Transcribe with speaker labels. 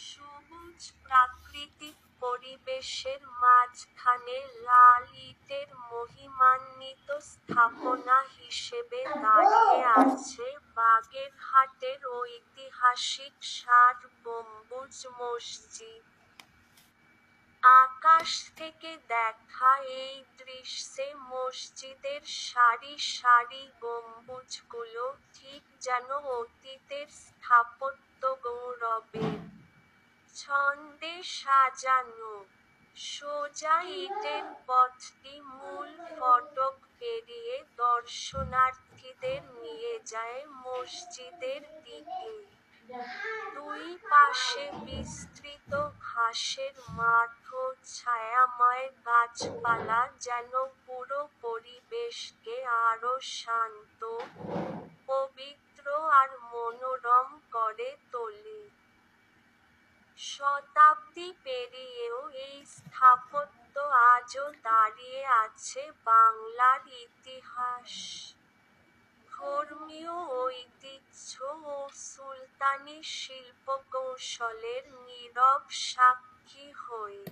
Speaker 1: সবুজ প্রাকৃতিক পরিবেশের মাঝখানে লাল ইটের মহিমান্বিত স্থাপনা হিসেবে দাঁড়িয়ে আছে বাগেরহাটের ঐতিহাসিক ৬০ গম্বুজ মসজিদ। আকাশ থেকে দেখা এই দৃশ্যে মসজিদের সারি সারি গম্বুজগুলো ঠিক যেন অতীতের স্থাপত্য গৌরবের ছন্দে সাজানো। সোজা ইটের পথটি মূল ফটক পেরিয়ে দর্শনার্থীদের নিয়ে যায় মসজিদের দিকে। দুই পাশে বিস্তৃত ঘাসের মাঠ ও ছায়াময় গাছপালা যেন পুরো পরিবেশকে আরো শান্ত, পবিত্র আর মনোরম করে তোলে। শতাব্দী পেরিয়েও এই স্থাপত্য আজও দাঁড়িয়ে আছে বাংলার ইতিহাস, ধর্মীয় ঐতিহ্য ও সুলতানি শিল্পকৌশলের নীরব সাক্ষী হয়ে।